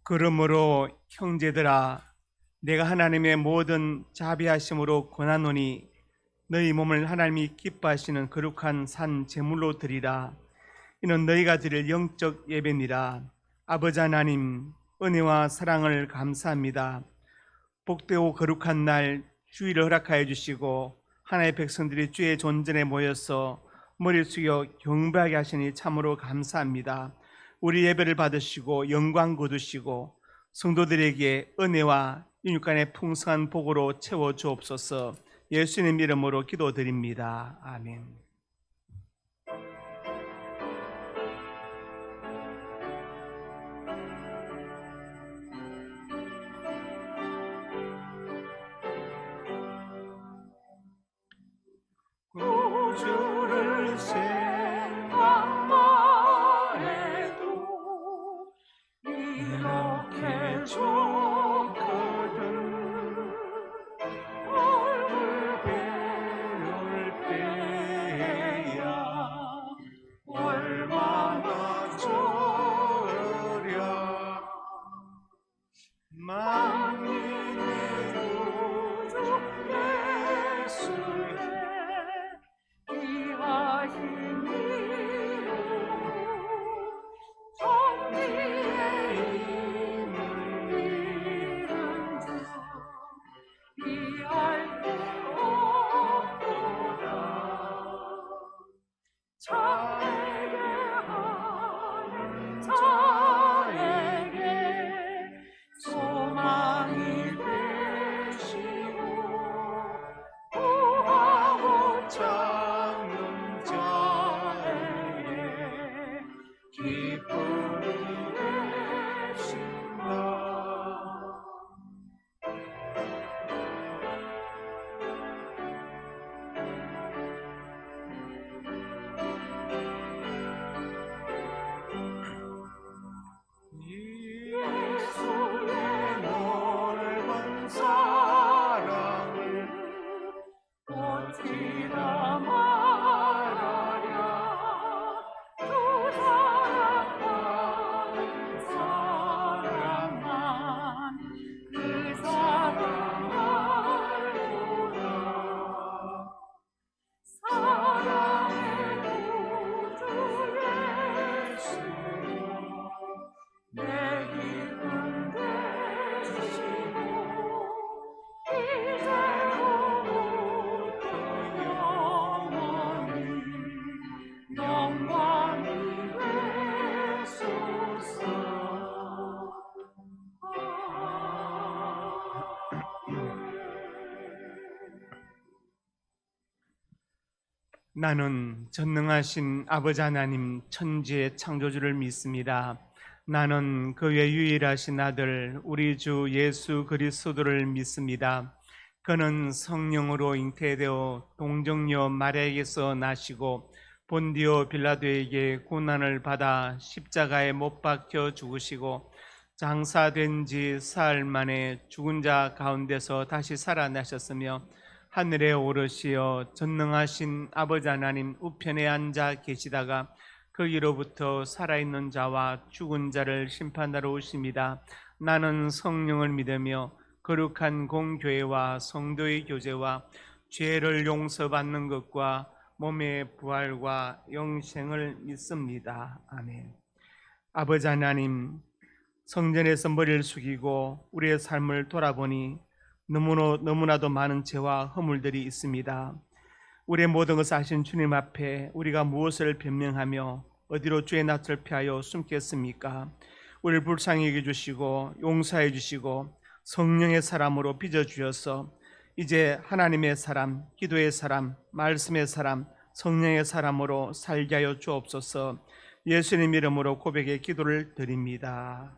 그러므로 형제들아, 내가 하나님의 모든 자비하심으로 권하노니 너희 몸을 하나님이 기뻐하시는 거룩한 산 제물로 드리라. 이는 너희가 드릴 영적 예배니라. 아버지 하나님, 은혜와 사랑을 감사합니다. 복되고 거룩한 날 주일을 허락하여 주시고 하나님의 백성들이 주의 존전에 모여서 머리 숙여 경배하게 하시니 참으로 감사합니다. 우리 예배를 받으시고 영광 거두시고 성도들에게 은혜와 윤육간의 풍성한 복으로 채워 주옵소서. 예수님 이름으로 기도드립니다. 아멘. 구주를 생각만 해도 이렇게 좋거든. 얼굴 배울 때야 얼마나 좋으랴. 만민의 구주 예수의 귀하신 이름, 정의의 힘을 잃은 자 이할 수 없도다. 자에게 하는 자에게 소망이 되시고 구하고 찾는 자에게 기쁨이 되신다. 예수의 넓은 사랑을 어찌다 말하랴. 두 사랑만 사랑만 그 사랑 알구나. 사랑의 구주 예수 내 기쁨 되시고 이제로부터 영원히 영광이 되소서. 나는 전능하신 아버지 하나님 천지의 창조주를 믿습니다. 나는 그의 유일하신 아들 우리 주 예수 그리스도를 믿습니다. 그는 성령으로 잉태되어 동정녀 마리아에게서 나시고 본디오 빌라도에게 고난을 받아 십자가에 못 박혀 죽으시고 장사된 지 사흘 만에 죽은 자 가운데서 다시 살아나셨으며 하늘에 오르시어 전능하신 아버지 하나님 우편에 앉아 계시다가 거기로부터 살아있는 자와 죽은 자를 심판하러 오십니다. 나는 성령을 믿으며 거룩한 공교회와 성도의 교제와 죄를 용서받는 것과 몸의 부활과 영생을 믿습니다. 아멘. 아버지 하나님, 성전에서 머리를 숙이고 우리의 삶을 돌아보니 너무나도 많은 죄와 허물들이 있습니다. 우리의 모든 것을 아신 주님 앞에 우리가 무엇을 변명하며 어디로 주의 낯을 피하여 숨겠습니까? 우리를 불쌍히 여겨주시고 용서해 주시고 성령의 사람으로 빚어주셔서 이제 하나님의 사람, 기도의 사람, 말씀의 사람, 성령의 사람으로 살게 하여 주옵소서. 예수님 이름으로 고백의 기도를 드립니다.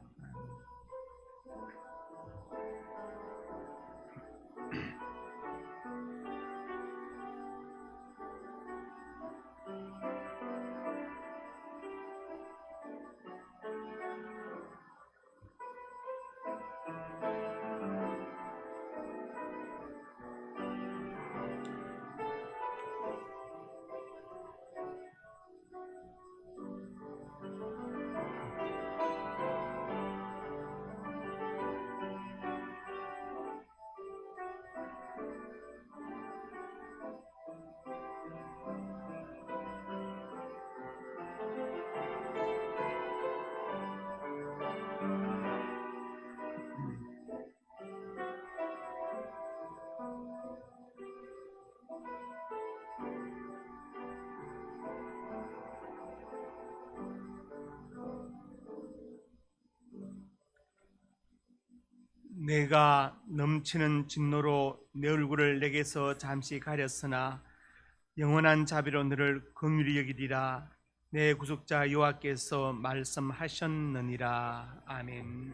내가 넘치는 진노로 내 얼굴을 내게서 잠시 가렸으나 영원한 자비로 너를 긍휼히 여기리라. 내 구속자 여호와께서 말씀하셨느니라. 아멘.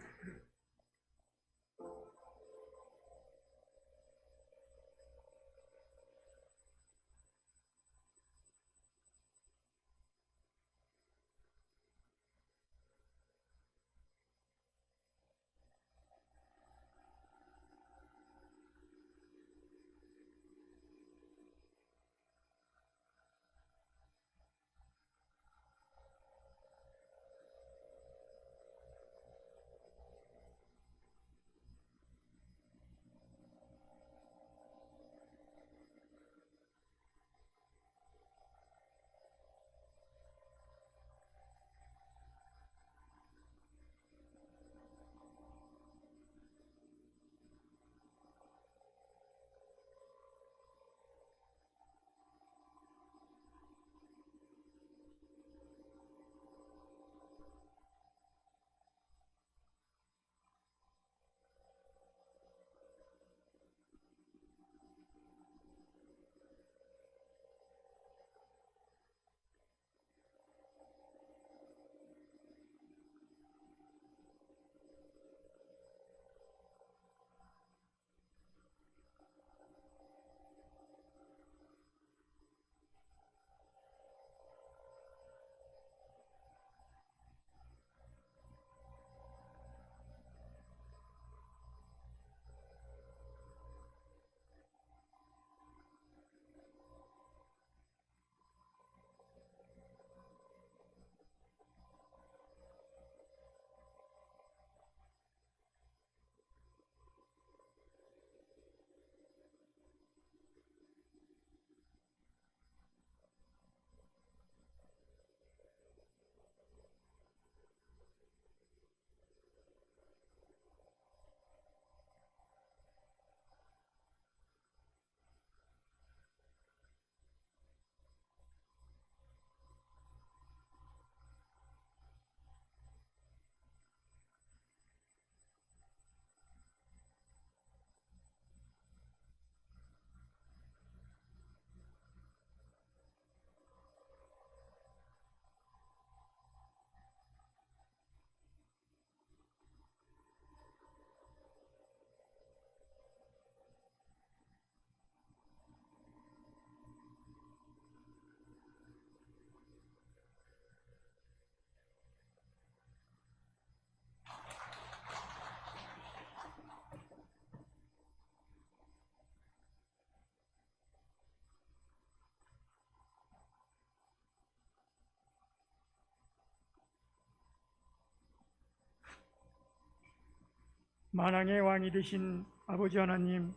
만왕의 왕이 되신 아버지 하나님,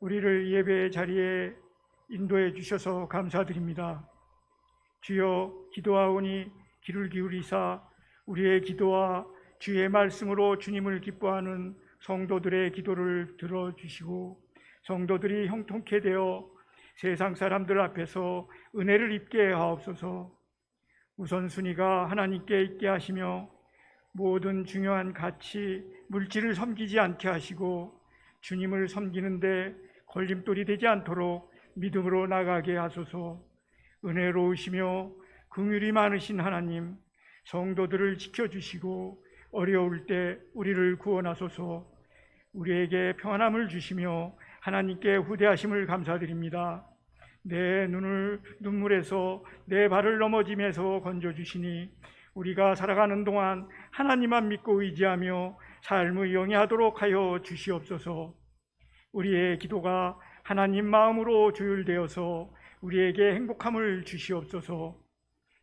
우리를 예배의 자리에 인도해 주셔서 감사드립니다. 주여, 기도하오니 귀를 기울이사 우리의 기도와 주의 말씀으로 주님을 기뻐하는 성도들의 기도를 들어주시고 성도들이 형통케 되어 세상 사람들 앞에서 은혜를 입게 하옵소서. 우선순위가 하나님께 있게 하시며 모든 중요한 가치, 물질을 섬기지 않게 하시고 주님을 섬기는데 걸림돌이 되지 않도록 믿음으로 나가게 하소서. 은혜로우시며 긍휼이 많으신 하나님, 성도들을 지켜주시고 어려울 때 우리를 구원하소서. 우리에게 평안함을 주시며 하나님께 후대하심을 감사드립니다. 내 눈을 눈물에서 내 발을 넘어짐에서 건져주시니 우리가 살아가는 동안 하나님만 믿고 의지하며 삶을 영위하도록 하여 주시옵소서. 우리의 기도가 하나님 마음으로 조율되어서 우리에게 행복함을 주시옵소서.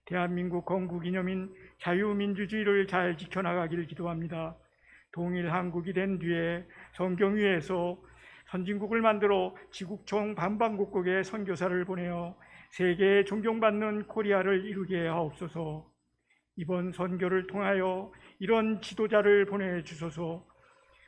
대한민국 건국 기념인 자유민주주의를 잘 지켜나가길 기도합니다. 동일 한국이 된 뒤에 성경 위에서 선진국을 만들어 지구촌 반방곡곡에 선교사를 보내어 세계에 존경받는 코리아를 이루게 하옵소서. 이번 선교를 통하여 이런 지도자를 보내주소서.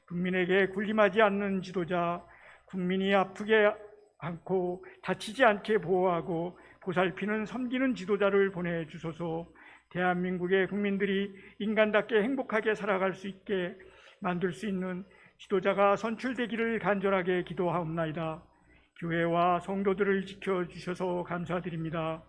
국민에게 군림하지 않는 지도자, 국민이 아프게 않고 다치지 않게 보호하고 보살피는 섬기는 지도자를 보내주소서. 대한민국의 국민들이 인간답게 행복하게 살아갈 수 있게 만들 수 있는 지도자가 선출되기를 간절하게 기도하옵나이다. 교회와 성도들을 지켜주셔서 감사드립니다.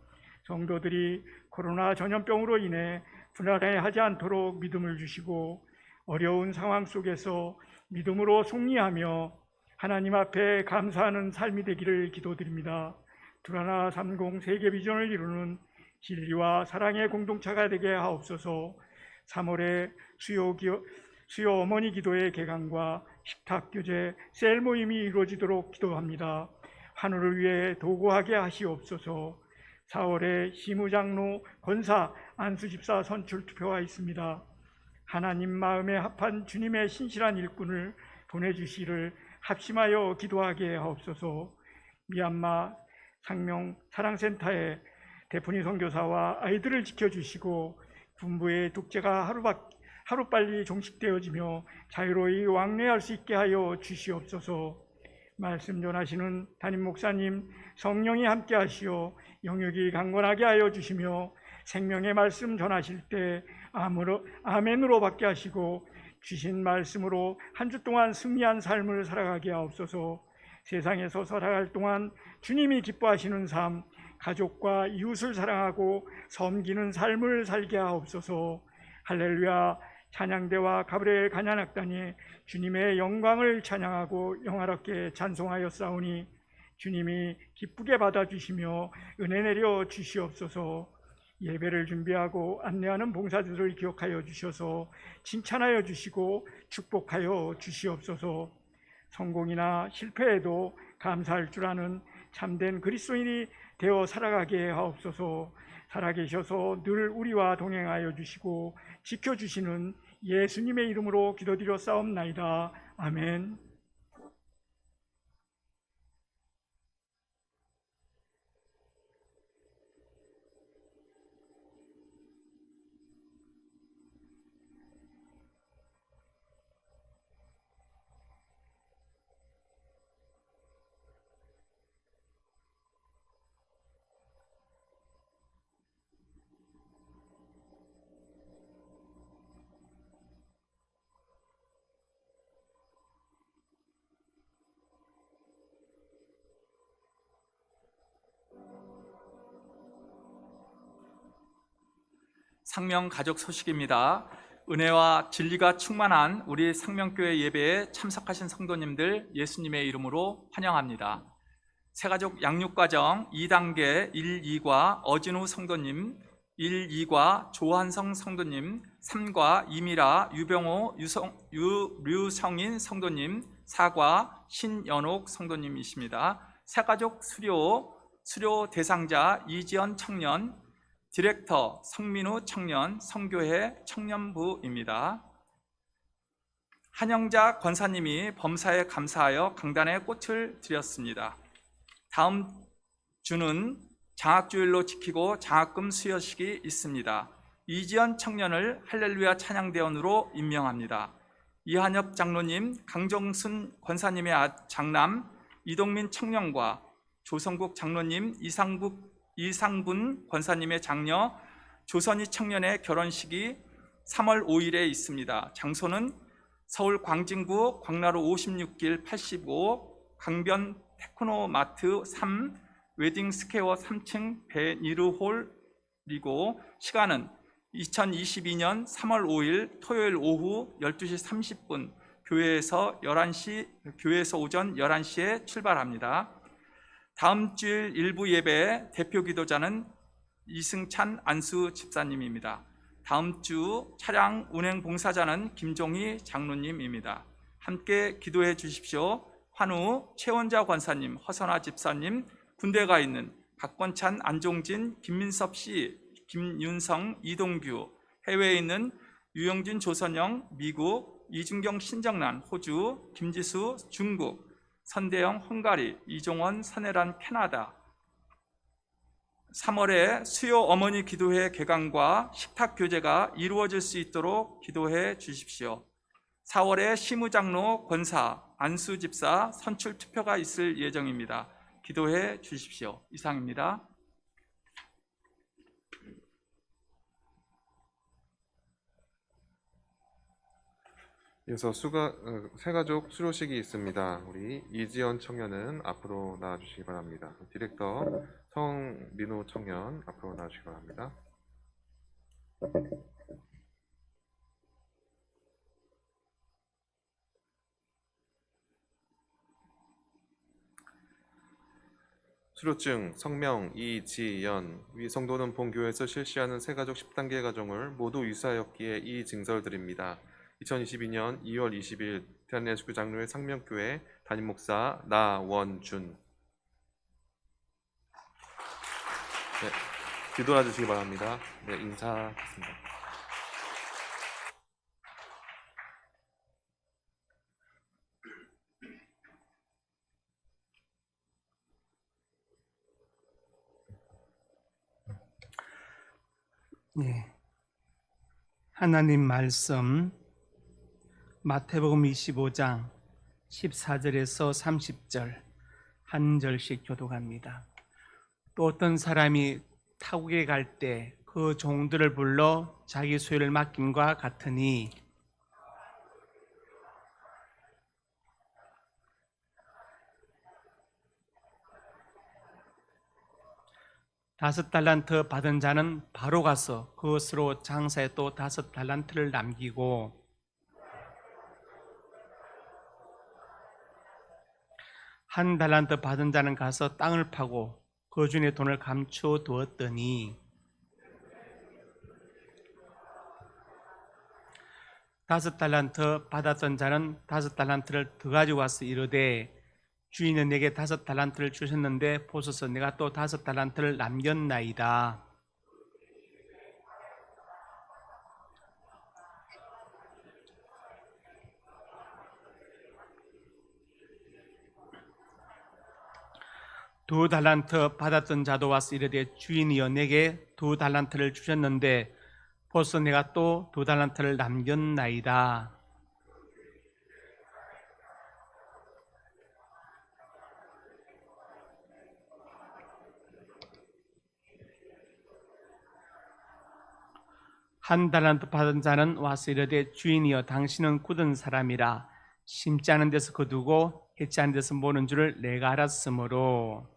성도들이 코로나 전염병으로 인해 불안해하지 않도록 믿음을 주시고 어려운 상황 속에서 믿음으로 승리하며 하나님 앞에 감사하는 삶이 되기를 기도드립니다. 두라나 30 세계 비전을 이루는 진리와 사랑의 공동체가 되게 하옵소서. 3월에 수요 어머니 기도의 개강과 식탁 교제 셀 모임이 이루어지도록 기도합니다. 하늘을 위해 도구하게 하시옵소서. 4월에 시무장로 권사 안수집사 선출 투표가 있습니다. 하나님 마음에 합한 주님의 신실한 일꾼을 보내주시를 합심하여 기도하게 하옵소서. 미얀마 상명 사랑센터의 대푼이 선교사와 아이들을 지켜주시고 군부의 독재가 하루빨리 종식되어지며 자유로이 왕래할 수 있게 하여 주시옵소서. 말씀 전하시는 담임 목사님 성령이 함께 하시어 영역이 강건하게 하여 주시며 생명의 말씀 전하실 때 아멘으로 받게 하시고 주신 말씀으로 한 주 동안 승리한 삶을 살아가게 하옵소서. 세상에서 살아갈 동안 주님이 기뻐하시는 삶, 가족과 이웃을 사랑하고 섬기는 삶을 살게 하옵소서. 할렐루야. 찬양대와 가브리엘 간야낙단이 주님의 영광을 찬양하고 영화롭게 찬송하였사오니 주님이 기쁘게 받아주시며 은혜 내려 주시옵소서. 예배를 준비하고 안내하는 봉사들을 기억하여 주셔서 칭찬하여 주시고 축복하여 주시옵소서. 성공이나 실패에도 감사할 줄 아는 참된 그리스도인이 되어 살아가게 하옵소서. 살아계셔서 늘 우리와 동행하여 주시고 지켜주시는 예수님의 이름으로 기도드려 싸움나이다. 아멘. 상명 가족 소식입니다. 은혜와 진리가 충만한 우리 상명교회 예배에 참석하신 성도님들 예수님의 이름으로 환영합니다. 새가족 양육과정 2단계 1, 2과 어진우 성도님, 1, 2과 조한성 성도님, 3과 이미라, 유병호, 류성인 성도님, 4과 신연옥 성도님이십니다. 새가족 수료 대상자 이지연 청년, 디렉터 성민우 청년, 성교회 청년부입니다. 한영자 권사님이 범사에 감사하여 강단에 꽃을 드렸습니다. 다음 주는 장학주일로 지키고 장학금 수여식이 있습니다. 이지연 청년을 할렐루야 찬양대원으로 임명합니다. 이한엽 장로님, 강정순 권사님의 장남 이동민 청년과 조성국 장로님, 이상분 권사님의 장녀 조선희 청년의 결혼식이 3월 5일에 있습니다. 장소는 서울 광진구 광나루 56길 85 강변 테크노마트 3 웨딩스퀘어 3층 베니르홀이고 시간은 2022년 3월 5일 토요일 오후 12시 30분 교회에서 오전 11시에 출발합니다. 다음 주일 일부 예배 대표 기도자는 이승찬 안수 집사님입니다. 다음 주 차량 운행 봉사자는 김종희 장로님입니다. 함께 기도해 주십시오. 환우, 최원자 권사님, 허선아 집사님, 군대 가 있는 박권찬, 안종진, 김민섭 씨, 김윤성, 이동규, 해외에 있는 유영진, 조선영, 미국, 이준경, 신정란, 호주, 김지수, 중국, 선대영, 헝가리, 이종원, 선혜란, 캐나다. 3월에 수요 어머니 기도회 개강과 식탁 교제가 이루어질 수 있도록 기도해 주십시오. 4월에 시무장로, 권사, 안수 집사 선출 투표가 있을 예정입니다. 기도해 주십시오. 이상입니다. 이어서 새가족 수료식이 있습니다. 우리 이지연 청년은 앞으로 나와주시기 바랍니다. 디렉터 성민호 청년 앞으로 나와주시기 바랍니다. 수료증 성명 이지연. 위 성도는 본교회에서 실시하는 새가족 10단계 가정을 모두 유사하였기에 이 증서를 드립니다. 2022년 2월 20일 대한예수교 장로회 상명교회 담임목사 나원준. 네, 뒤돌아 주시기 바랍니다. 네, 인사하겠습니다. 예. 하나님 말씀 마태복음 25장 14절에서 30절 한 절씩 교독합니다. 또 어떤 사람이 타국에 갈 때 그 종들을 불러 자기 소유를 맡김과 같으니 다섯 달란트 받은 자는 바로 가서 그것으로 장사에 또 다섯 달란트를 남기고 한 달란트 받은 자는 가서 땅을 파고 그 중에 돈을 감추어 두었더니 다섯 달란트 받았던 자는 다섯 달란트를 더 가지고 와서 이르되 주인은 내게 다섯 달란트를 주셨는데 보소서 내가 또 다섯 달란트를 남겼나이다. 두 달란트 받았던 자도 와서 이르되 주인이여 내게 두 달란트를 주셨는데 벌써 내가 또 두 달란트를 남겼나이다. 한 달란트 받은 자는 와서 이르되 주인이여 당신은 굳은 사람이라 심지 않은 데서 거두고 해치 않은 데서 모는 줄을 내가 알았으므로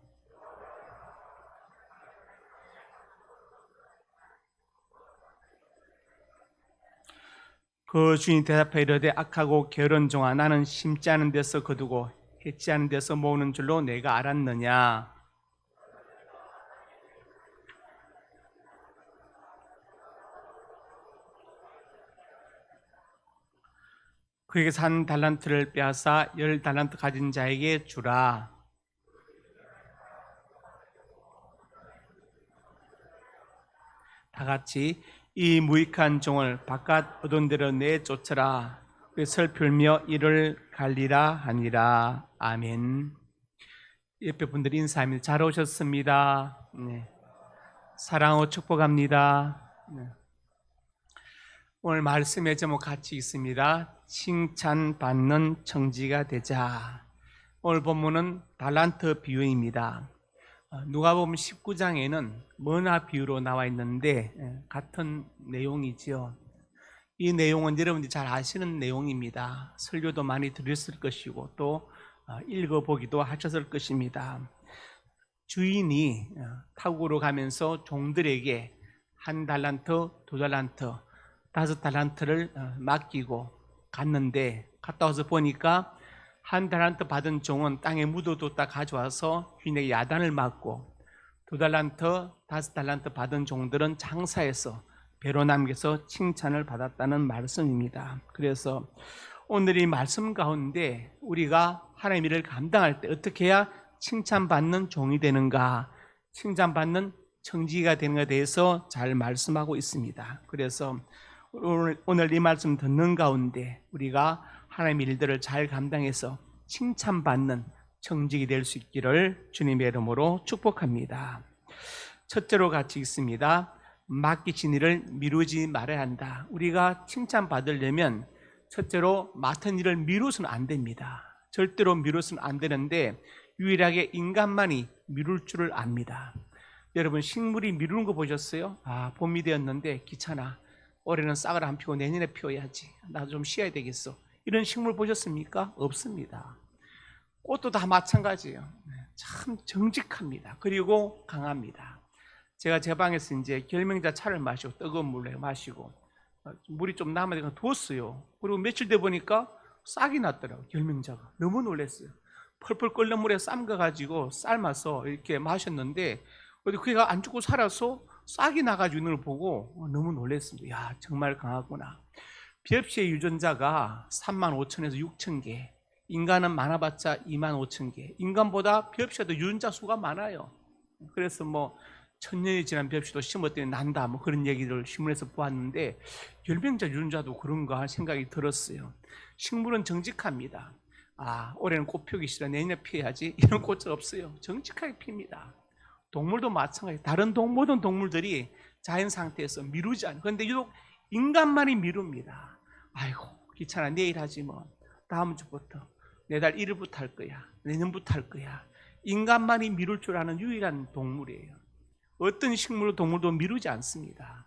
그 주인이 대답하여 이르되 악하고 게으른 종아 나는 심지 않은 데서 거두고 해치 않은 데서 모으는 줄로 내가 알았느냐. 그에게서 한 달란트를 빼앗아 10달란트 가진 자에게 주라. 다 같이 이 무익한 종을 바깥 얻은 데로 내쫓으라. 그래서 풀며 이를 갈리라 하니라. 아멘. 옆에 분들이 인사합니다. 잘 오셨습니다. 네. 사랑하고 축복합니다. 네. 오늘 말씀의 제목 같이 있습니다. 칭찬받는 청지가 되자. 오늘 본문은 달란트 비유입니다. 누가복음 19장에는 머나 비유로 나와 있는데 같은 내용이지요. 이 내용은 여러분들이 잘 아시는 내용입니다. 설교도 많이 들었을 것이고 또 읽어보기도 하셨을 것입니다. 주인이 타국으로 가면서 종들에게 한 달란트, 두 달란트, 다섯 달란트를 맡기고 갔는데 갔다 와서 보니까 한 달란트 받은 종은 땅에 묻어뒀다 가져와서 주인에게 야단을 맞고 두 달란트, 다섯 달란트 받은 종들은 장사해서 배로 남겨서 칭찬을 받았다는 말씀입니다. 그래서 오늘 이 말씀 가운데 우리가 하나님의 일을 감당할 때 어떻게 해야 칭찬받는 종이 되는가, 칭찬받는 청지기가 되는 것에 대해서 잘 말씀하고 있습니다. 그래서 오늘 이 말씀 듣는 가운데 우리가 하나님의 일들을 잘 감당해서 칭찬받는 청직이 될 수 있기를 주님의 이름으로 축복합니다. 첫째로 같이 있습니다. 맡기신 일을 미루지 말아야 한다. 우리가 칭찬받으려면 첫째로 맡은 일을 미루어서는 안 됩니다. 절대로 미루어서는 안 되는데 유일하게 인간만이 미룰 줄을 압니다. 여러분 식물이 미루는 거 보셨어요? 봄이 되었는데 귀찮아. 올해는 싹을 안 피고 내년에 피워야지. 나도 좀 쉬어야 되겠어. 이런 식물 보셨습니까? 없습니다. 꽃도 다 마찬가지예요. 참 정직합니다. 그리고 강합니다. 제가 제 방에서 이제 결명자 차를 마시고 뜨거운 물을 마시고 물이 좀 남아서 두었어요. 그리고 며칠 돼 보니까 싹이 났더라고요. 결명자가. 너무 놀랐어요. 펄펄 끓는 물에 삶가가지고 삶아서 이렇게 마셨는데 그가 안 죽고 살아서 싹이 나가지고 있는 걸 보고 너무 놀랐습니다. 야, 정말 강하구나. 비흡시의 유전자가 35,000에서 6,000개, 인간은 많아봤자 25,000개. 인간보다 비흡시가 더 유전자 수가 많아요. 그래서 뭐 1000년이 지난 비흡시도 심었더니 난다 뭐 그런 얘기를 신문에서 보았는데 결명자 유전자도 그런가 생각이 들었어요. 식물은 정직합니다. 올해는 꽃 피우기 싫어 내년에 피해야지 이런 꽃은 없어요. 정직하게 핍니다. 동물도 마찬가지. 다른 모든 동물들이 자연 상태에서 미루지 않아요. 그런데 유독 인간만이 미룹니다. 아이고 귀찮아 내일 하지 뭐 다음 주부터 내달 1일부터 할 거야 내년부터 할 거야. 인간만이 미룰 줄 아는 유일한 동물이에요. 어떤 식물도 동물도 미루지 않습니다.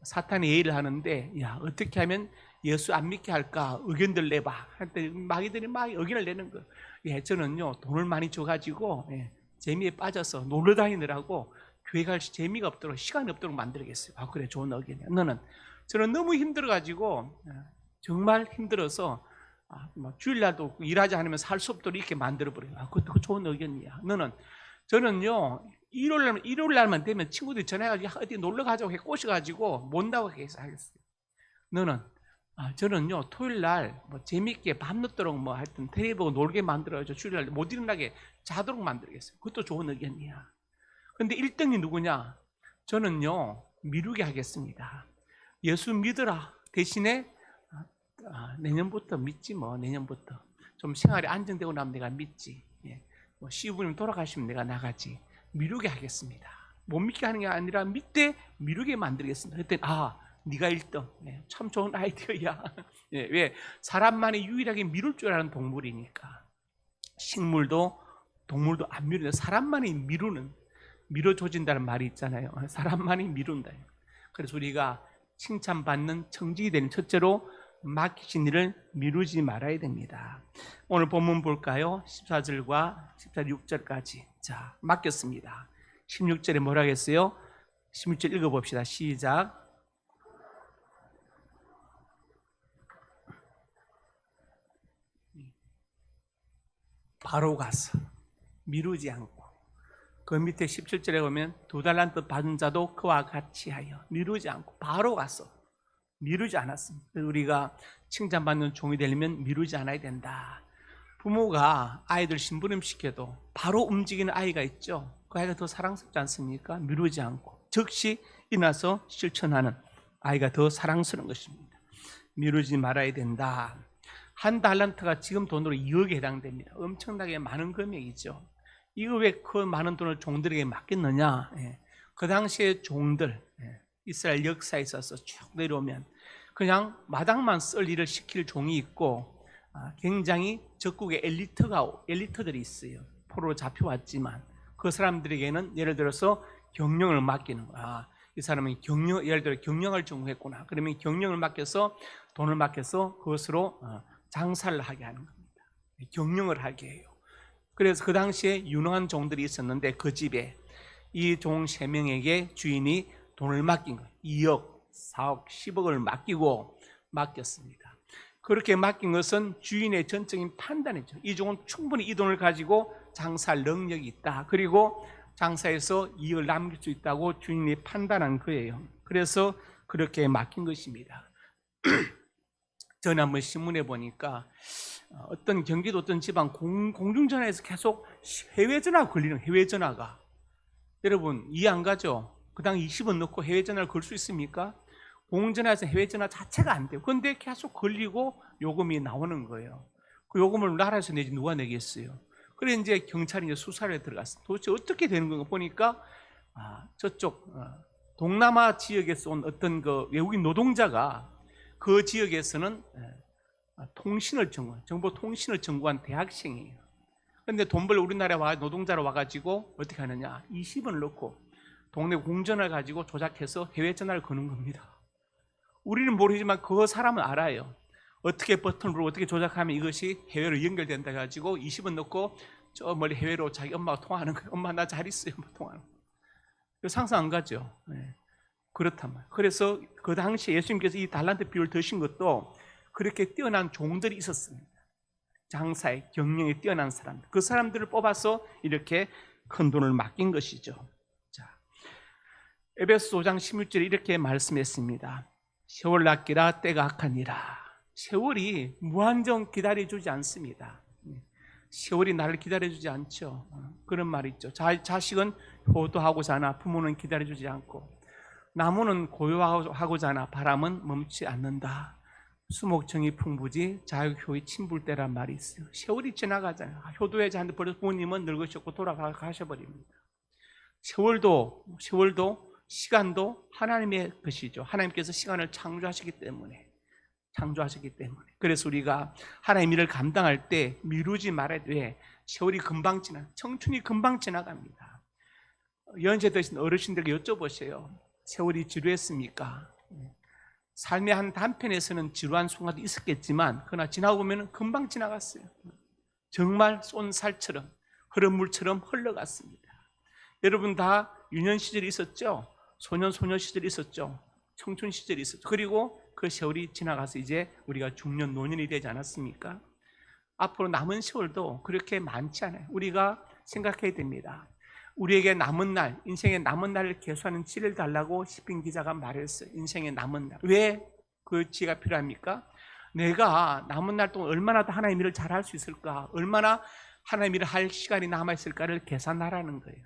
사탄이 예의를 하는데 야 어떻게 하면 예수 안 믿게 할까 의견들 내봐 할때 마귀들이 막 의견을 내는 거예요. 예, 저는요 돈을 많이 줘가지고 재미에 빠져서 놀러 다니느라고 교회 갈 재미가 없도록 시간이 없도록 만들겠어요. 그래 좋은 의견이야. 저는 너무 힘들어가지고 정말 힘들어서 주일날도 일하지 않으면 살 수 없도록 이렇게 만들어버려요. 그것도 좋은 의견이야. 저는요 일요일날만 되면 친구들이 전화해가지고 어디 놀러 가자고 해 꼬셔가지고 못나고 해서 하겠어요. 저는요 토요일날 뭐 재밌게 밤늦도록 뭐 하여튼 테레비 보고 놀게 만들어가지고 주일날 못 일어나게 자도록 만들겠어요. 그것도 좋은 의견이야. 근데 1등이 누구냐? 저는요 미루게 하겠습니다. 예수 믿으라 대신에 내년부터 믿지 뭐 내년부터 좀 생활이 안정되고 나면 내가 믿지. 뭐 시부님 돌아가시면 내가 나가지. 미루게 하겠습니다. 못 믿게 하는 게 아니라 믿되 미루게 만들겠습니다. 그랬더니 네가 1등. 참 좋은 아이디어야. 왜? 사람만이 유일하게 미룰 줄 아는 동물이니까. 식물도 동물도 안 미루는데 사람만이 미뤄줘진다는 말이 있잖아요. 사람만이 미룬다. 그래서 우리가 칭찬받는 청직이 되는 첫째로 맡기신 일을 미루지 말아야 됩니다. 오늘 본문 볼까요? 14절과 16절까지. 자, 맡겼습니다. 16절에 뭐라고 했어요? 16절 읽어봅시다. 시작. 바로 가서 미루지 않고 그 밑에 17절에 보면 2달란트 받은 자도 그와 같이 하여 미루지 않고 바로 가서 미루지 않았습니다. 그래서 우리가 칭찬받는 종이 되려면 미루지 않아야 된다. 부모가 아이들 심부름시켜도 바로 움직이는 아이가 있죠. 그 아이가 더 사랑스럽지 않습니까? 미루지 않고 즉시 일어나서 실천하는 아이가 더 사랑스러운 것입니다. 미루지 말아야 된다. 한 달란트가 지금 돈으로 2억에 해당됩니다. 엄청나게 많은 금액이죠. 이거 왜 그 많은 돈을 종들에게 맡겼느냐? 그 당시에 종들 이스라엘 역사에 있어서 쭉 내려오면 그냥 마당만 쓸 일을 시킬 종이 있고 굉장히 적국의 엘리트들이 있어요. 포로로 잡혀왔지만 그 사람들에게는 예를 들어서 경영을 맡기는 거야. 이 사람은 예를 들어 경영을 전공했구나. 그러면 경영을 맡겨서 돈을 맡겨서 그것으로 장사를 하게 하는 겁니다. 경영을 하게 해요. 그래서 그 당시에 유능한 종들이 있었는데 그 집에 이 종 3명에게 주인이 돈을 맡긴 거예요. 2억, 4억, 10억을 맡겼습니다. 그렇게 맡긴 것은 주인의 전적인 판단이죠. 이 종은 충분히 이 돈을 가지고 장사할 능력이 있다. 그리고 장사해서 이익을 남길 수 있다고 주인이 판단한 거예요. 그래서 그렇게 맡긴 것입니다. 전에 한번 신문에 보니까 어떤 경기도 어떤 지방 공중전화에서 계속 해외전화가 걸리는 해외전화가 여러분 이해 안 가죠? 그당 20원 넣고 해외전화를 걸 수 있습니까? 공중전화에서 해외전화 자체가 안 돼요. 그런데 계속 걸리고 요금이 나오는 거예요. 그 요금을 나라에서 내지 누가 내겠어요? 그래 이제 경찰이 이제 수사를 들어갔어요. 도대체 어떻게 되는 건가 보니까 저쪽 동남아 지역에서 온 어떤 그 외국인 노동자가 그 지역에서는 정보통신을 전공한 대학생이에요. 그런데 돈 벌러 우리나라에 노동자로 와가지고 어떻게 하느냐? 20원을 넣고 동네 공전을 가지고 조작해서 해외 전화를 거는 겁니다. 우리는 모르지만 그 사람은 알아요. 어떻게 버튼을 누르고 어떻게 조작하면 이것이 해외로 연결된다 가지고 20원 넣고 저 멀리 해외로 자기 엄마가 통화하는 거예요. 엄마 나 잘 있어요. 통화하는 거예요. 상상 안 가죠. 네. 그렇단 말이에요. 그래서 그 당시에 예수님께서 이 달란트 비율을 드신 것도 그렇게 뛰어난 종들이 있었습니다. 장사에 경영에 뛰어난 사람들, 그 사람들을 뽑아서 이렇게 큰 돈을 맡긴 것이죠. 자, 에베소 5장 16절에 이렇게 말씀했습니다. 세월 낚이라 때가 악하니라. 세월이 무한정 기다려주지 않습니다. 세월이 나를 기다려주지 않죠. 그런 말이 있죠. 자식은 효도하고자 하나 부모는 기다려주지 않고, 나무는 고요하고자 하나 바람은 멈추지 않는다. 수목청이 풍부지 자유효의 침불때란 말이 있어요. 세월이 지나가잖아요. 효도해야 하는데 벌써 부모님은 늙으셨고 돌아가셔버립니다. 세월도 시간도 하나님의 것이죠. 하나님께서 시간을 창조하시기 때문에. 그래서 우리가 하나님의 일을 감당할 때 미루지 말아야 돼. 세월이 금방 청춘이 금방 지나갑니다. 연세 드신 어르신들에게 여쭤보세요. 세월이 지루했습니까? 삶의 한 단편에서는 지루한 순간도 있었겠지만 그러나 지나고 보면 금방 지나갔어요. 정말 쏜 살처럼 흐른 물처럼 흘러갔습니다. 여러분 다 유년 시절이 있었죠? 소년 시절이 있었죠? 청춘 시절이 있었죠? 그리고 그 세월이 지나가서 이제 우리가 중년 노년이 되지 않았습니까? 앞으로 남은 세월도 그렇게 많지 않아요. 우리가 생각해야 됩니다. 우리에게 남은 날, 인생의 남은 날을 계수하는 지혜를 달라고 시편 기자가 말했어요. 인생의 남은 날. 왜 그 지혜가 필요합니까? 내가 남은 날 동안 얼마나 더 하나님의 일을 잘할 수 있을까? 얼마나 하나님의 일을 할 시간이 남아있을까를 계산하라는 거예요.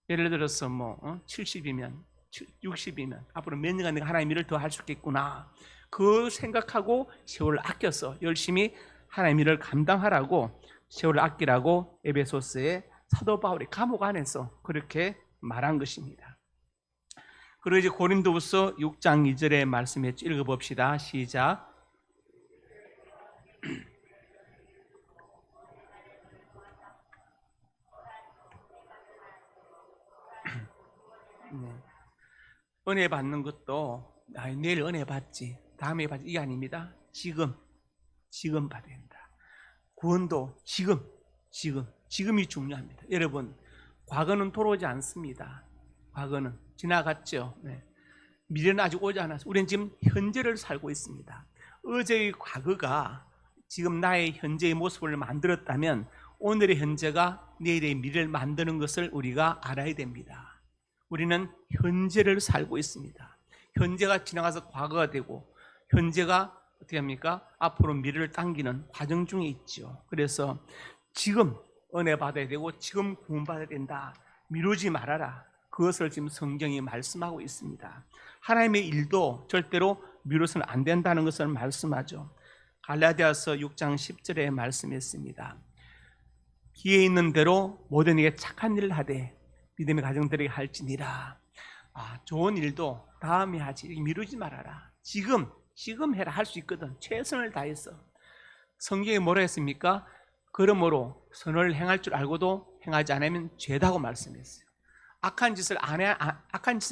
예를 들어서 70이면 60이면 앞으로 몇 년간 내가 하나님의 일을 더 할 수 있겠구나. 그 생각하고 세월을 아껴서 열심히 하나님의 일을 감당하라고, 세월을 아끼라고 에베소서의 사도 바울이 감옥 안에서 그렇게 말한 것입니다. 그리고 이제 고린도후서 6장 2절의 말씀했죠. 읽어봅시다. 시작. 네. 은혜 받는 것도 내일 은혜 받지, 다음에 받지, 이게 아닙니다. 지금 받아야 된다. 구원도 지금이 중요합니다. 여러분, 과거는 돌아오지 않습니다. 과거는 지나갔죠. 네. 미래는 아직 오지 않았어요. 우리는 지금 현재를 살고 있습니다. 어제의 과거가 지금 나의 현재의 모습을 만들었다면 오늘의 현재가 내일의 미래를 만드는 것을 우리가 알아야 됩니다. 우리는 현재를 살고 있습니다. 현재가 지나가서 과거가 되고, 현재가 어떻게 합니까? 앞으로 미래를 당기는 과정 중에 있죠. 그래서 지금 은혜 받아야 되고 지금 구원받아야 된다. 미루지 말아라. 그것을 지금 성경이 말씀하고 있습니다. 하나님의 일도 절대로 미뤄서는 안 된다는 것을 말씀하죠. 갈라디아서 6장 10절에 말씀했습니다. 기회 있는 대로 모든 이에게 착한 일을 하되 믿음의 가정들에게 할지니라. 좋은 일도 다음에 하지, 미루지 말아라. 지금 해라. 할 수 있거든. 최선을 다해서. 성경에 뭐라 했습니까? 그러므로 선을 행할 줄 알고도 행하지 않으면 죄다고 말씀했어요. 악한 짓을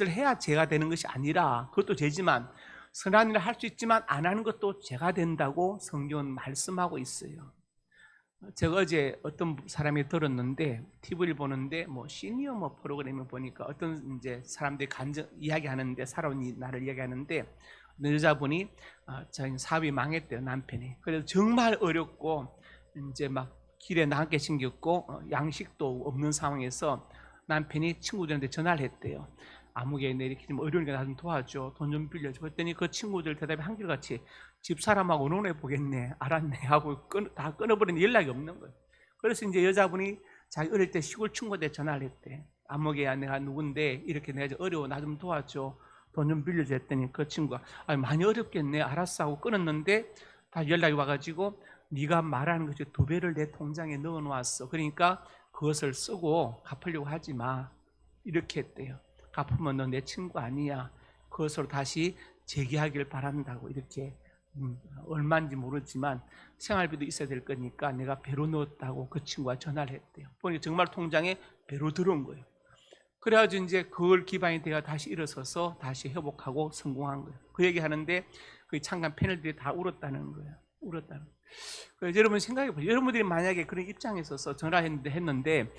해야 죄가 되는 것이 아니라, 그것도 죄지만 선한 일을 할 수 있지만 안 하는 것도 죄가 된다고 성경은 말씀하고 있어요. 제가 어제 어떤 사람이 들었는데, TV를 보는데 시니어 프로그램을 보니까 어떤 이제 사람들이 이야기하는데, 살아온 나를 이야기하는데, 여자분이 자기 사업이 망했대요, 남편이. 그래서 정말 어렵고 이제 막 길에 나앉게 생겼고 양식도 없는 상황에서 남편이 친구들한테 전화를 했대요. 아무개 이렇게 좀 어려우니까 나 좀 도와줘, 돈 좀 빌려줘. 그랬더니 그 친구들 대답이 한결같이 집사람하고 의논해 보겠네, 알았네 하고 다 끊어버리는, 연락이 없는 거예요. 그래서 이제 여자분이 자기 어릴 때 시골 친구한테 전화를 했대. 아무개야, 내가 누군데 이렇게 내가 어려워, 나 좀 도와줘, 돈 좀 빌려줘 했더니 그 친구가 많이 어렵겠네, 알았어 하고 끊었는데 다 연락이 와가지고 네가 말하는 것이 2배를 내 통장에 넣어놓았어. 그러니까 그것을 쓰고 갚으려고 하지 마. 이렇게 했대요. 갚으면 너 내 친구 아니야. 그것으로 다시 재기하길 바란다고. 이렇게 얼마인지 모르지만 생활비도 있어야 될 거니까 내가 배로 넣었다고 그 친구가 전화를 했대요. 보니까 정말 통장에 배로 들어온 거예요. 그래가지고 이제 그걸 기반이 돼야 다시 일어서서 다시 회복하고 성공한 거예요. 그 얘기 하는데 그 참관 패널들이 다 울었다는 거예요. 울었다는. 그래서 여러분 생각해 보세요. 여러분들이 만약에 그런 입장에 있어서 전화했는데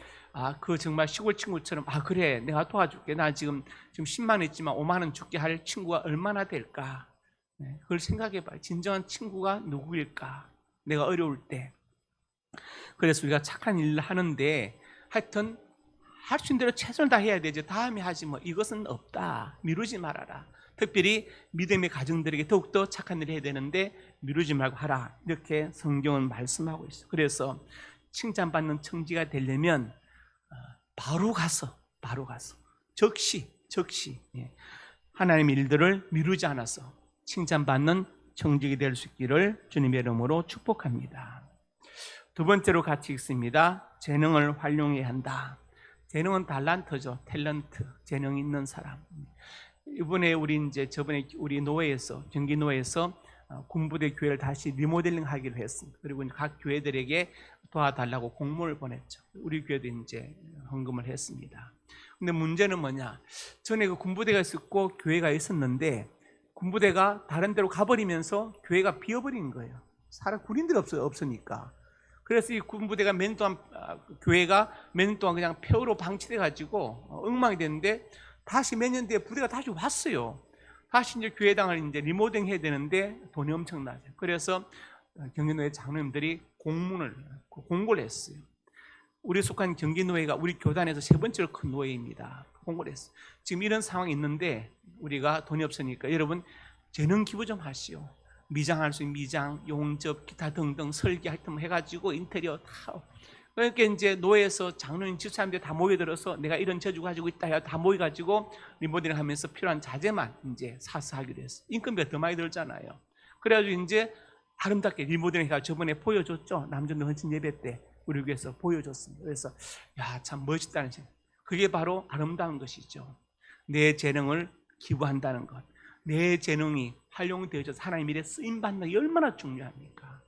그 정말 시골 친구처럼 그래 내가 도와줄게. 나 지금 10만 원 있지만 5만 원 줄게 할 친구가 얼마나 될까? 네, 그걸 생각해 봐요. 진정한 친구가 누구일까? 내가 어려울 때. 그래서 우리가 착한 일을 하는데 하여튼 할 수 있는 대로 최선을 다해야 되죠. 다음에 하지 뭐 이것은 없다. 미루지 말아라. 특별히 믿음의 가정들에게 더욱더 착한 일을 해야 되는데 미루지 말고 하라. 이렇게 성경은 말씀하고 있어요. 그래서 칭찬받는 청지가 되려면 바로 가서 적시 하나님의 일들을 미루지 않아서 칭찬받는 청지가 될 수 있기를 주님의 이름으로 축복합니다. 두 번째로 같이 읽습니다. 재능을 활용해야 한다. 재능은 달란트죠. 탤런트, 재능 있는 사람. 이번에 저번에 우리 노회에서 경기 노회에서 군부대 교회를 다시 리모델링 하기로 했습니다. 그리고 각 교회들에게 도와달라고 공문을 보냈죠. 우리 교회도 헌금을 했습니다. 근데 문제는 뭐냐? 전에 그 군부대가 있었고 교회가 있었는데 군부대가 다른 데로 가버리면서 교회가 비어버린 거예요. 사람 군인들이 없으니까. 그래서 이 군부대가 몇 년 동안 교회가 몇 년 동안 그냥 폐허로 방치돼 가지고 엉망이 됐는데 다시 몇 년 뒤에 부대가 다시 왔어요. 다시 이제 교회당을 리모델링 해야 되는데 돈이 엄청나죠. 그래서 경기노회 장로님들이 공고를 했어요. 우리 속한 경기노회가 우리 교단에서 세 번째로 큰 노회입니다. 공고를 했어요. 지금 이런 상황이 있는데 우리가 돈이 없으니까 여러분 재능 기부 좀 하시오. 미장할 수 있는 미장, 용접, 기타 등등 설계 하여튼 해가지고 인테리어 다. 그러니까 이제 노회에서 장로님 집사람들 다 모여들어서 내가 이런 저주 가지고 있다 다 모여가지고 리모델링 하면서 필요한 자재만 이제 사서 하기로 했어. 인건비가 더 많이 들잖아요. 그래가지고 이제 아름답게 리모델링 해가 저번에 보여줬죠. 남전도 헌신 예배 때 우리 교회에서 보여줬습니다. 그래서 참 멋있다는 생각. 그게 바로 아름다운 것이죠. 내 재능을 기부한다는 것. 내 재능이 활용되어져서 하나님 일에 쓰임받는 게 얼마나 중요합니까?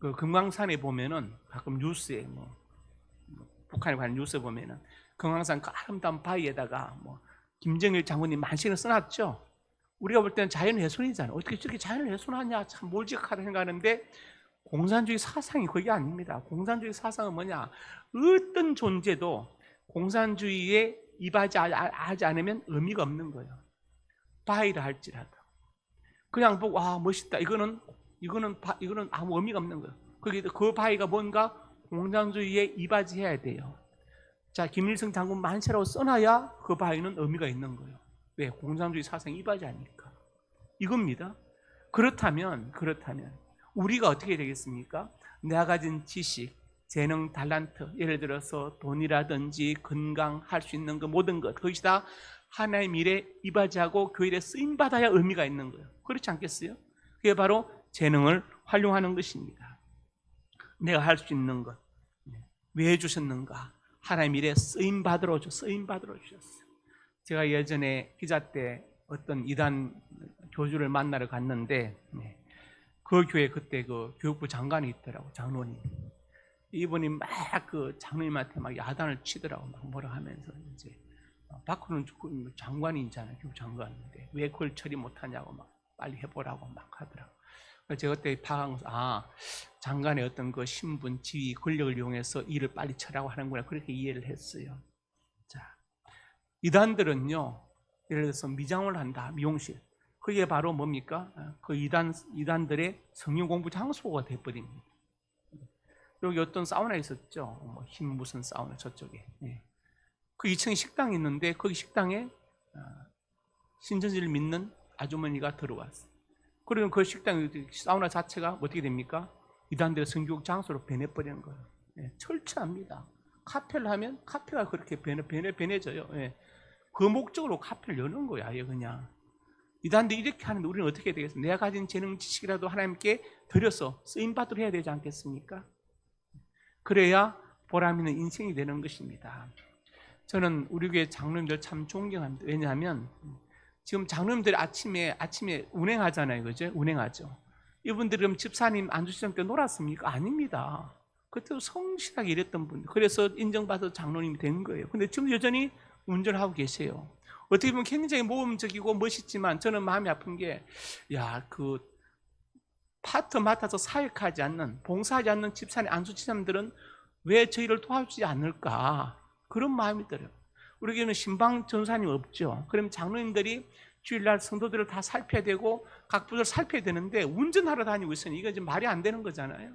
그 금강산에 보면은 가끔 뉴스에 북한에 관한 뉴스에 보면은 금강산 그 아름다운 바위에다가 김정일 장군님 만신을 써놨죠. 우리가 볼 때는 자연훼손이잖아요. 어떻게 저렇게 자연을 훼손하냐 참 몰직하다 생각하는데 공산주의 사상이 그게 아닙니다. 공산주의 사상은 뭐냐? 어떤 존재도 공산주의에 입하지 않으면 의미가 없는 거예요. 바위라 할지라도 그냥 보고 멋있다. 이거는 아무 의미가 없는 거예요. 그 바위가 뭔가 공산주의에 입하지해야 돼요. 자, 김일성 장군 만세라고 써놔야 그 바위는 의미가 있는 거예요. 왜? 공산주의 사상에 입하지하니까. 이겁니다. 그렇다면 우리가 어떻게 되겠습니까? 내가 가진 지식, 재능, 달란트, 예를 들어서 돈이라든지 건강, 할 수 있는 그 모든 것, 그것이 다 하나님 일에 이바지하고 교회에 쓰임받아야 의미가 있는 거예요. 그렇지 않겠어요? 그게 바로 재능을 활용하는 것입니다. 내가 할 수 있는 것, 왜 주셨는가? 하나님 일에 쓰임받으러 주셨어요. 제가 예전에 기자 때 어떤 이단 교주를 만나러 갔는데 그 교회 그때 그 교육부 장관이 있더라고, 장로님. 이분이 막 그 장로님한테 막 야단을 치더라고, 막 뭐라 하면서 이제 밖으로는 장관이잖아요, 교육 장관인데 왜 그걸 처리 못하냐고 막 빨리 해보라고 막 하더라고. 그래서 제가 그때 파악하면서 장관의 어떤 그 신분, 지위, 권력을 이용해서 일을 빨리 처리하고 하는구나 그렇게 이해를 했어요. 자, 이단들은요, 예를 들어서 미장을 한다, 미용실. 그게 바로 뭡니까? 그 이단들의 성경 공부 장소가 돼버립니다. 여기 어떤 사우나 있었죠. 흰 무슨 사우나 저쪽에. 그 2층에 식당이 있는데 거기 식당에 신천지를 믿는 아주머니가 들어왔어요. 그러면 그 식당 사우나 자체가 어떻게 됩니까? 이단들의 성교육 장소로 변해버리는 거예요. 철저합니다. 카페를 하면 카페가 그렇게 변해져요. 그 목적으로 카페를 여는 거예요. 아예 그냥. 이단들이 이렇게 하는데 우리는 어떻게 되겠습니까? 내가 가진 재능 지식이라도 하나님께 드려서 쓰임받도록 해야 되지 않겠습니까? 그래야 보람 있는 인생이 되는 것입니다. 저는 우리 교회 장로님들 참 존경합니다. 왜냐하면 지금 장로님들이 아침에 운행하잖아요. 그죠? 운행하죠. 이분들은 집사님 안주시장 때 놀았습니까? 아닙니다. 그때도 성실하게 일했던 분들. 그래서 인정받아서 장로님이 된 거예요. 근데 지금 여전히 운전을 하고 계세요. 어떻게 보면 굉장히 모험적이고 멋있지만 저는 마음이 아픈 게, 야, 그 파트 맡아서 사역하지 않는, 봉사하지 않는 집사님, 안수 집사님들은 왜 저희를 도와주지 않을까? 그런 마음이 들어요. 우리 교회는 신방 전사님 없죠. 그럼 장로님들이 주일날 성도들을 다 살펴야 되고 각 부서를 살펴야 되는데 운전하러 다니고 있으니 이건 이제 말이 안 되는 거잖아요.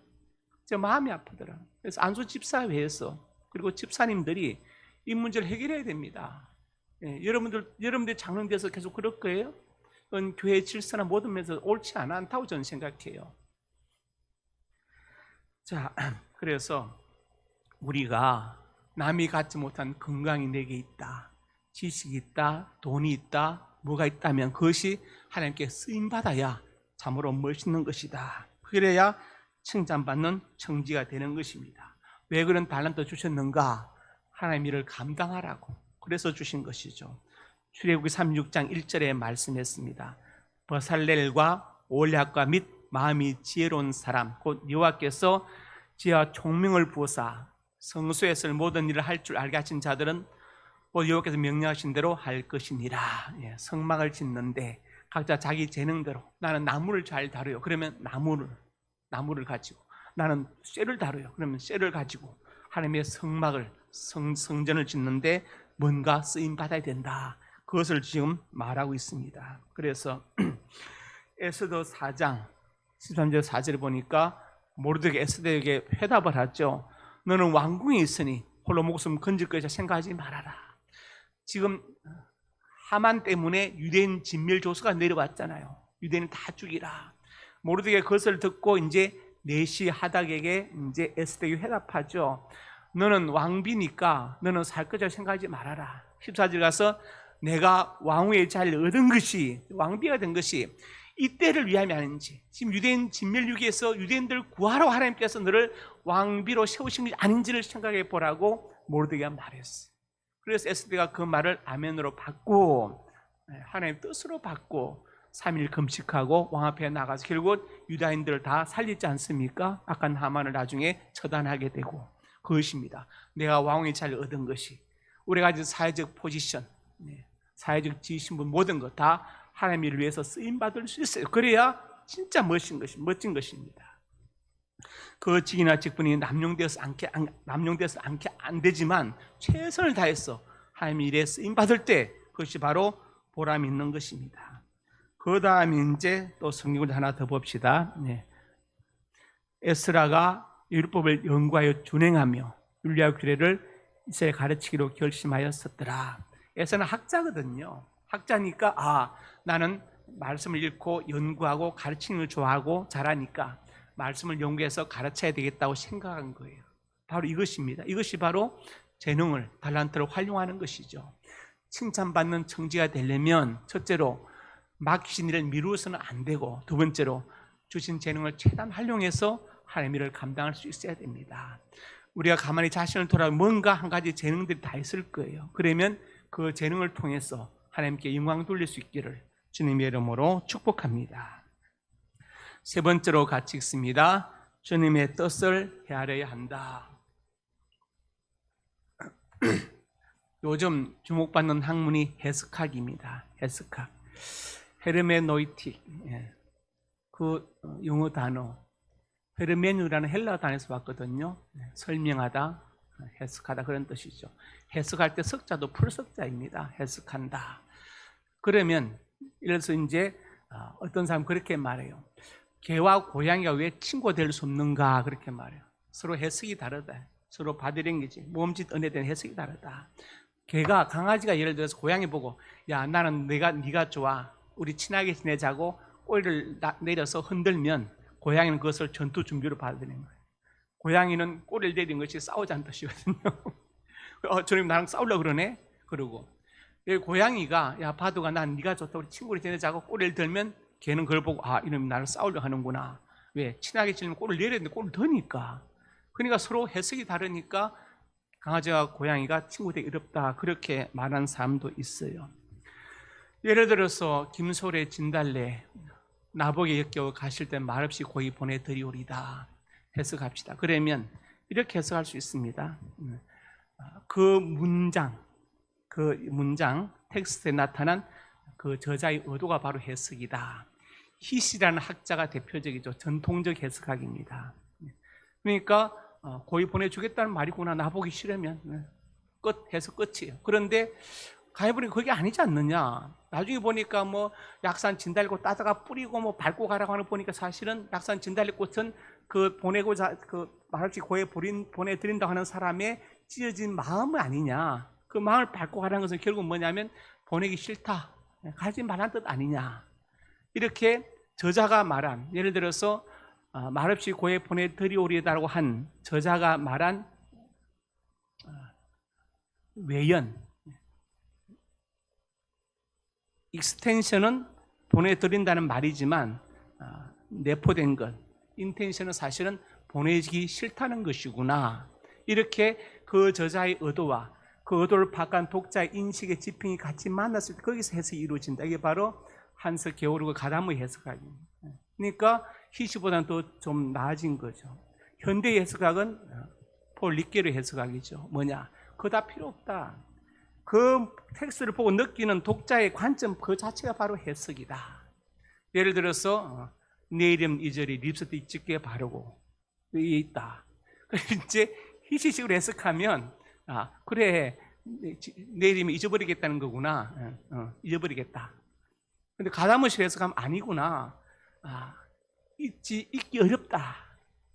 제 마음이 아프더라. 그래서 안수 집사회에서 그리고 집사님들이 이 문제를 해결해야 됩니다. 예, 여러분들 장로님께서 계속 그럴 거예요? 그건 교회 질서나 모든 면에서 옳지 않다고 저는 생각해요. 자, 그래서 우리가 남이 갖지 못한 건강이 내게 있다, 지식이 있다, 돈이 있다, 뭐가 있다면 그것이 하나님께 쓰임받아야 참으로 멋있는 것이다. 그래야 칭찬받는 청지가 되는 것입니다. 왜 그런 달란트 주셨는가? 하나님 일을 감당하라고. 그래서 주신 것이죠. 출애굽기 36장 1절에 말씀했습니다. 버살렐과 올리압과 및 마음이 지혜로운 사람 곧 여호와께서 지혜와 총명을 부어사 성소에 쓸 모든 일을 할 줄 알게 하신 자들은 곧 여호와께서 명령하신 대로 할 것이니라. 예, 성막을 짓는데 각자 자기 재능대로, 나는 나무를 잘 다뤄요. 그러면 나무를 가지고, 나는 쇠를 다뤄요. 그러면 쇠를 가지고 하나님의 성막을, 성전을 짓는데 뭔가 쓰임 받아야 된다. 그것을 지금 말하고 있습니다. 그래서 에스더 4장 13절 4절을 보니까 모르드게 에스더에게 회답을 하죠. 너는 왕궁에 있으니 홀로 목숨 건질 것이라 생각하지 말아라. 지금 하만 때문에 유대인 진멸 조서가 내려왔잖아요. 유대인 다 죽이라. 모르드게 그것을 듣고 이제 내시 하닥에게 이제 에스더에게 회답하죠. 너는 왕비니까 너는 살 것이라 생각하지 말아라. 14절 가서 내가 왕후의 자리를 얻은 것이, 왕비가 된 것이 이때를 위함이 아닌지, 지금 유대인 진멸유기에서 유대인들 구하러 하나님께서 너를 왕비로 세우신 것이 아닌지를 생각해 보라고 모르드게가 말했어요. 그래서 에스더가 그 말을 아멘으로 받고 하나님의 뜻으로 받고 3일 금식하고 왕 앞에 나가서 결국 유다인들을 다 살리지 않습니까? 악한 하만을 나중에 처단하게 되고, 그것입니다. 내가 왕의 자리를 얻은 것이, 우리가 가진 사회적 포지션, 사회적 지신분 모든 것 다 하나님을 위해서 쓰임받을 수 있어요. 그래야 진짜 멋진 것입니다. 그 직이나 직분이 남용되어서 않게 안 되지만 최선을 다해서 하나님의 일에 쓰임받을 때 그것이 바로 보람 있는 것입니다. 그 다음에 이제 또 성경을 하나 더 봅시다. 에스라가 율법을 연구하여 준행하며 율리와 규례를 이스라엘 가르치기로 결심하였었더라. 에스라는 학자거든요. 학자니까 나는 말씀을 읽고 연구하고 가르치는 걸 좋아하고 잘하니까 말씀을 연구해서 가르쳐야 되겠다고 생각한 거예요. 바로 이것입니다. 이것이 바로 재능을, 달란트를 활용하는 것이죠. 칭찬받는 청지가 되려면 첫째로 맡기신 일을 미루어서는 안 되고, 두 번째로 주신 재능을 최대한 활용해서 하나님의 일을 감당할 수 있어야 됩니다. 우리가 가만히 자신을 돌아보면 뭔가 한 가지 재능들이 다 있을 거예요. 그러면 그 재능을 통해서 하나님께 영광 돌릴 수 있기를 주님의 이름으로 축복합니다. 세 번째로 같이 읽습니다. 주님의 뜻을 헤아려야 한다. 요즘 주목받는 학문이 해석학입니다. 해석학. 헤르메노이틱. 그 영어 단어. 헤르메누라는 헬라 단어에서 왔거든요. 설명하다, 해석하다 그런 뜻이죠. 해석할 때 석자도 풀석자입니다. 해석한다. 그러면 예를 들어서 이제 어떤 사람은 그렇게 말해요. 개와 고양이가 왜 친구가 될 수 없는가 그렇게 말해요. 서로 해석이 다르다. 서로 바디랭귀지, 몸짓 언어에 대한 해석이 다르다. 개가, 강아지가 예를 들어서 고양이 보고 야 나는 네가 좋아, 우리 친하게 지내자고 꼬리를 내려서 흔들면 고양이는 그것을 전투 준비로 받아들이는 거예요. 고양이는 꼬리를 내린 것이 싸우자는 뜻이거든요. 저놈 나랑 싸우려고 그러네? 그러고 고양이가 야 바두가 난 네가 좋다, 우리 친구를 지내자고 꼬리를 들면 걔는 그걸 보고 이놈이 나를 싸우려고 하는구나. 왜? 친하게 지내면 꼬리를 내려야 되는데 꼬리를 드니까. 그러니까 서로 해석이 다르니까 강아지와 고양이가 친구 되기 어렵다 그렇게 말하는 사람도 있어요. 예를 들어서 김소래 진달래 나보게 역겨워 가실 때 말없이 고이 보내드리오리다 해석합시다. 그러면 이렇게 해석할 수 있습니다. 그 문장, 그 문장 텍스트에 나타난 그 저자의 의도가 바로 해석이다. 히시라는 학자가 대표적이죠. 전통적 해석학입니다. 그러니까 고이 보내주겠다는 말이구나. 나보기 싫으면 끝 해서 끝이에요. 그런데 가해보니까 그게 아니지 않느냐. 나중에 보니까 뭐 약산 진달래꽃 따다가 뿌리고 뭐 밟고 가라고 하는 거 보니까 사실은 약산 진달래꽃은 그 보내고자 그 말없이 고에 보내드린다고 하는 사람의 찢어진 마음은 아니냐. 그 마음을 밟고 가라는 것은 결국 뭐냐면 보내기 싫다, 가지 말란 뜻 아니냐. 이렇게 저자가 말한, 예를 들어서 말없이 고에 보내드리오리다라고 한 저자가 말한 외연, 익스텐션은 보내드린다는 말이지만 내포된 것, 인텐션은 사실은 보내기 싫다는 것이구나. 이렇게 그 저자의 의도와 그 의도를 파악한 독자의 인식의 지평이 같이 만났을 때 거기서 해석이 이루어진다. 이게 바로 한서 게오르그 가다무의 해석학입니다. 그러니까 히시보다는 더 좀 나아진 거죠. 현대 해석학은 폴 리케르 해석학이죠. 뭐냐? 그거 다 필요 없다. 그 텍스트를 보고 느끼는 독자의 관점 그 자체가 바로 해석이다. 예를 들어서 내 이름 이절이 립스틱 짙게 바르고 위에 있다. 이제 히시식으로 해석하면 그래 내 이름이 잊어버리겠다는 거구나. 잊어버리겠다. 근데 가다무식 해석하면 아니구나. 잊기 어렵다.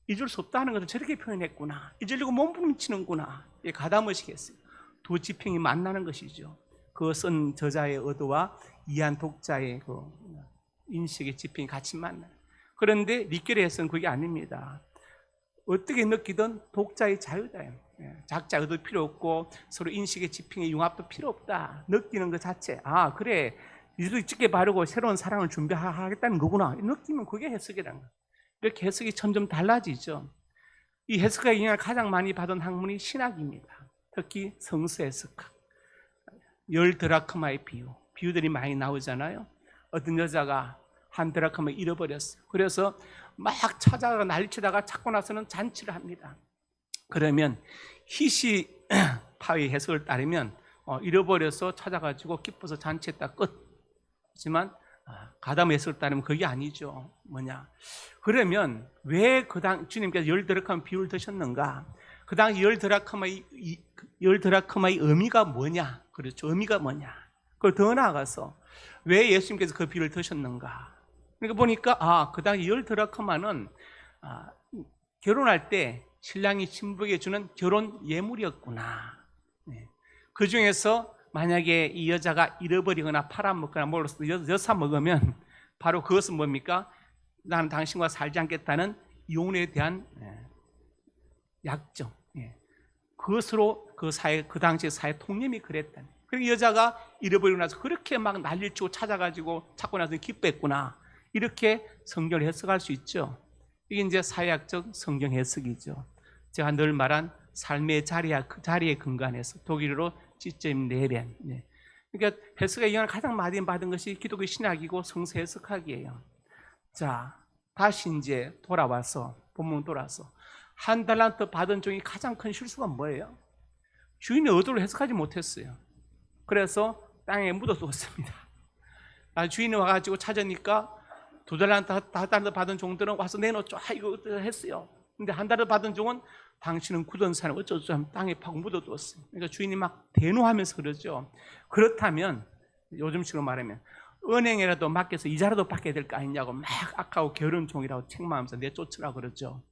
잊을 수 없다는 것을 저렇게 표현했구나. 잊으려고 몸부림치는구나. 이 가다무식 해석. 두 지평이 만나는 것이죠. 그 쓴 저자의 의도와 이해한 독자의 그 인식의 지평이 같이 만나요. 그런데 리케르의 해석은 그게 아닙니다. 어떻게 느끼든 독자의 자유다요. 작자 의도 필요 없고 서로 인식의 지평의 융합도 필요 없다. 느끼는 것 자체. 그래. 이도 짙게 바르고 새로운 사랑을 준비하겠다는 거구나. 느끼면 그게 해석이라는 거예요. 이렇게 해석이 점점 달라지죠. 이 해석의 영향을 가장 많이 받은 학문이 신학입니다. 특히 성서 해석학. 열 드라크마의 비유들이 많이 나오잖아요. 어떤 여자가 한 드라크마 잃어버렸어요. 그래서 막 찾아가 난리치다가 찾고 나서는 잔치를 합니다. 그러면 히시 파의 해석을 따르면 잃어버려서 찾아가지고 기뻐서 잔치했다 끝. 하지만 가다무 해석을 따르면 그게 아니죠. 뭐냐? 그러면 왜 주님께서 열 드라크마 비유를 드셨는가? 그 당시 열 드라크마의 의미가 뭐냐? 그렇죠. 의미가 뭐냐? 그걸 더 나아가서 왜 예수님께서 그 비유를 드셨는가? 그러니까 보니까 그 당시 열 드라크마는 결혼할 때 신랑이 신부에게 주는 결혼 예물이었구나. 그 중에서 만약에 이 여자가 잃어버리거나 팔아먹거나 몰라서 여사 먹으면 바로 그것은 뭡니까? 나는 당신과 살지 않겠다는 이혼에 대한 약정. 그것으로 그 당시의 사회 통념이 그랬다는. 그러니까 여자가 잃어버리고 나서 그렇게 막 난리를 치고 찾아가지고 찾고 나서 기뻐했구나. 이렇게 성경을 해석할 수 있죠. 이게 이제 사회학적 성경 해석이죠. 제가 늘 말한 삶의 자리에 근간해서 독일어로 지점 레벤. 그러니까 해석의 영향을 가장 많이 받은 것이 기독교 신학이고 성서 해석학이에요. 자, 다시 이제 돌아와서 본문 돌아서 한 달란트 받은 종이 가장 큰 실수가 뭐예요? 주인의 의도를 해석하지 못했어요. 그래서 땅에 묻어두었습니다. 주인이 와가지고 찾으니까 두 달란트 받은 종들은 와서 내놓죠. 이거 했어요. 근데 한 달을 받은 종은 당신은 굳은 산을 어쩌죠 하면 땅에 파고 묻어두었어요. 그러니까 주인이 막 대노하면서 그러죠. 그렇다면 요즘식으로 말하면 은행이라도 맡겨서 이자라도 받게 될 거 아니냐고 막 악하고 게으른 종이라고 책망하면서 내쫓으라고 그러죠.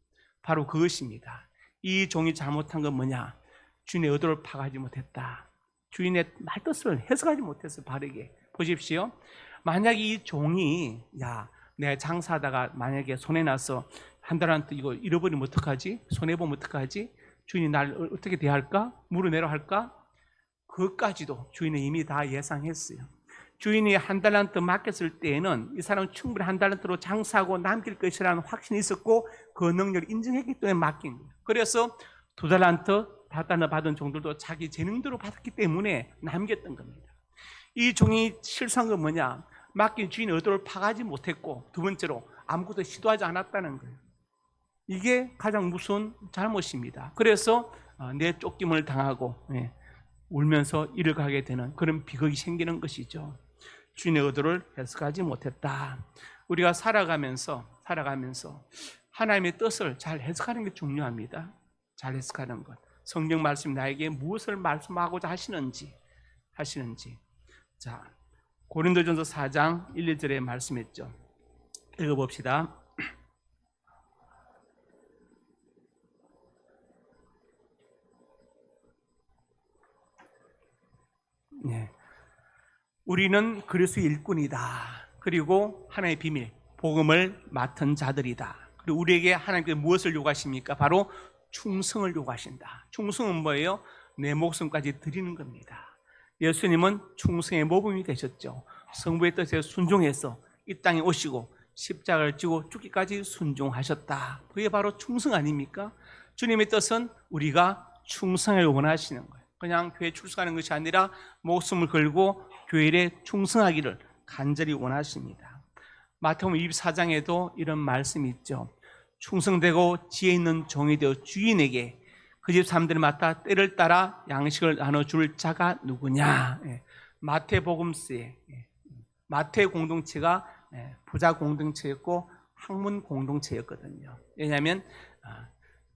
바로 그것입니다. 이 종이 잘못한 건 뭐냐? 주인의 의도를 파악하지 못했다. 주인의 말뜻을 해석하지 못했어요. 바르게. 보십시오. 만약에 이 종이 내가 장사하다가 만약에 손해나서 한 달한테 이거 잃어버리면 어떡하지? 손해보면 어떡하지? 주인이 날 어떻게 대할까? 물어내려 할까? 그것까지도 주인은 이미 다 예상했어요. 주인이 한 달란트 맡겼을 때에는 이 사람은 충분히 한 달란트로 장사하고 남길 것이라는 확신이 있었고 그 능력을 인정했기 때문에 맡긴 거예요. 그래서 두 달란트 받은 종들도 자기 재능대로 받았기 때문에 남겼던 겁니다. 이 종이 실수한 건 뭐냐? 맡긴 주인의 의도를 파악하지 못했고 두 번째로 아무것도 시도하지 않았다는 거예요. 이게 가장 무서운 잘못입니다. 그래서 내쫓김을 당하고 울면서 일을 가게 되는 그런 비극이 생기는 것이죠. 주님의 의도를 해석하지 못했다. 우리가 살아가면서 하나님의 뜻을 잘 해석하는 게 중요합니다. 잘 해석하는 것. 성경 말씀이 나에게 무엇을 말씀하고자 하시는지. 자, 고린도전서 4장 1, 2절에 말씀했죠. 읽어봅시다. 네. 우리는 그리스도의 일꾼이다. 그리고 하나님의 비밀, 복음을 맡은 자들이다. 그리고 우리에게 하나님께서 무엇을 요구하십니까? 바로 충성을 요구하신다. 충성은 뭐예요? 내 목숨까지 드리는 겁니다. 예수님은 충성의 모범이 되셨죠. 성부의 뜻에 순종해서 이 땅에 오시고 십자가를 지고 죽기까지 순종하셨다. 그게 바로 충성 아닙니까? 주님의 뜻은 우리가 충성을 원하시는 거예요. 그냥 교회에 출석하는 것이 아니라 목숨을 걸고 교회에 충성하기를 간절히 원하십니다. 마태복음 24장에도 이런 말씀이 있죠. 충성되고 지혜 있는 종이 되어 주인에게 그 집 사람들을 맡아 때를 따라 양식을 나눠줄 자가 누구냐. 마태복음서에 마태 공동체가 부자 공동체였고 학문 공동체였거든요. 왜냐하면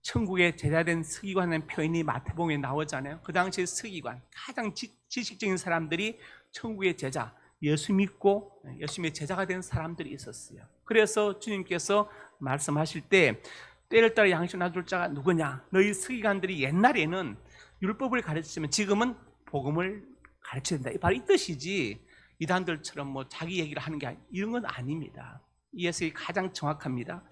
천국의 제자된 서기관이라는 표현이 마태복음에 나오잖아요. 그 당시에 서기관, 가장 지식적인 사람들이 천국의 제자, 예수 믿고 예수님의 제자가 된 사람들이 있었어요. 그래서 주님께서 말씀하실 때 때를 따라 양식을 나눠줄 자가 누구냐. 너희 서기관들이 옛날에는 율법을 가르쳤지만 지금은 복음을 가르쳐야 된다. 바로 이 뜻이지 이단들처럼 뭐 자기 얘기를 하는 게 이런 건 아닙니다. 이 해석이 가장 정확합니다.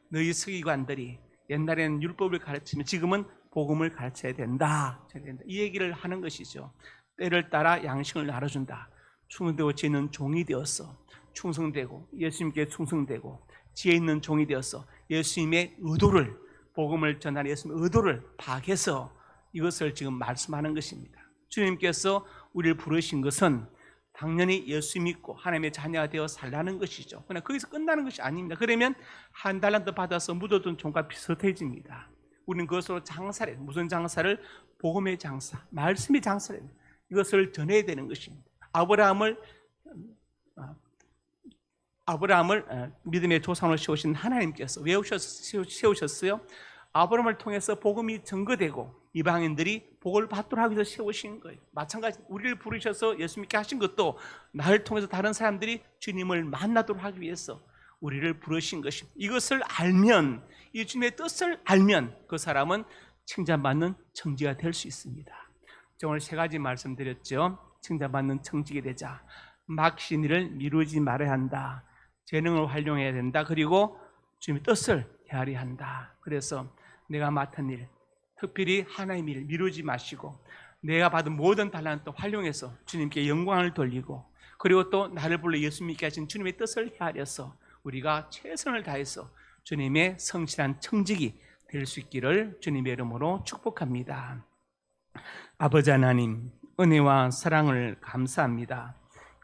너희 서기관들이 옛날에는 율법을 가르치면 지금은 복음을 가르쳐야 된다. 이 얘기를 하는 것이죠. 때를 따라 양식을 나눠준다. 충성되고 지혜 있는 종이 되어서 충성되고 예수님께 충성되고 지혜 있는 종이 되어서 예수님의 의도를, 복음을 전하는 예수님의 의도를 파악해서 이것을 지금 말씀하는 것입니다. 주님께서 우리를 부르신 것은 당연히 예수 믿고 하나님의 자녀가 되어 살라는 것이죠. 그러나 거기서 끝나는 것이 아닙니다. 그러면 한 달란트 받아서 묻어둔 종과 비슷해집니다. 우리는 그것으로 장사를 해요. 무슨 장사를? 복음의 장사, 말씀의 장사를 해요. 이것을 전해야 되는 것입니다. 아브라함을 믿음의 조상으로 세우신 하나님께서 왜 세우셨어요? 아브라함을 통해서 복음이 증거되고 이방인들이 복을 받도록 하기 위해서 세우신 거예요. 마찬가지 우리를 부르셔서 예수 믿게 하신 것도 나를 통해서 다른 사람들이 주님을 만나도록 하기 위해서 우리를 부르신 것입니다. 이것을 알면, 이 주님의 뜻을 알면 그 사람은 칭찬받는 청지가 될 수 있습니다. 제가 오늘 세 가지 말씀드렸죠. 칭찬받는 청지가 되자. 막신 일을 미루지 말아야 한다. 재능을 활용해야 된다. 그리고 주님의 뜻을 헤아려야 한다. 그래서 내가 맡은 일, 특별히 하나님의 일 미루지 마시고 내가 받은 모든 달란트 활용해서 주님께 영광을 돌리고, 그리고 또 나를 불러 예수 믿게 하신 주님의 뜻을 헤아려서 우리가 최선을 다해서 주님의 성실한 청직이 될 수 있기를 주님의 이름으로 축복합니다. 아버지 하나님, 은혜와 사랑을 감사합니다.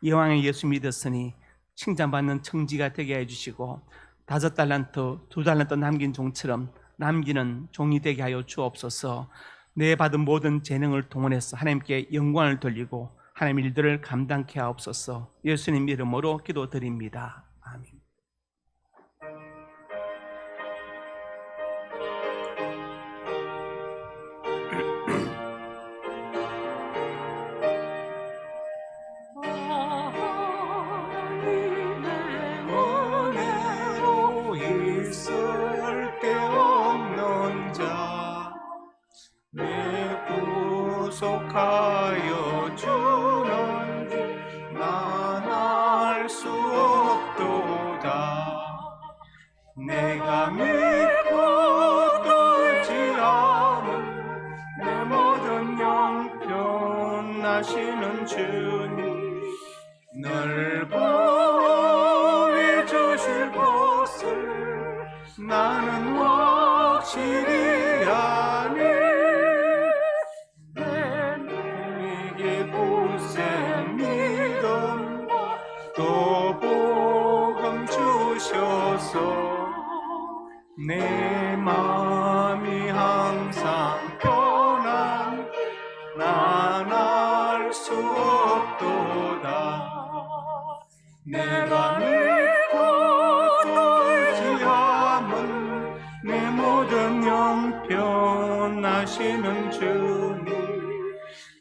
이왕에 예수 믿었으니 칭찬받는 청지가 되게 해주시고 5달란트, 2달란트 남긴 종처럼 남기는 종이 되게 하여 주옵소서. 내 받은 모든 재능을 동원해서 하나님께 영광을 돌리고 하나님의 일들을 감당케 하옵소서. 예수님 이름으로 기도드립니다. 아멘. 속하여 주는지 난 알 수 없도다. 내가 믿고 떨지 않은 내 모든 영편하시는 주님, 늘 보여 주실 것을 나는 확실히 아네. 또 복음 주셔서 내 마음이 항상 편안 나나 변하시는 주님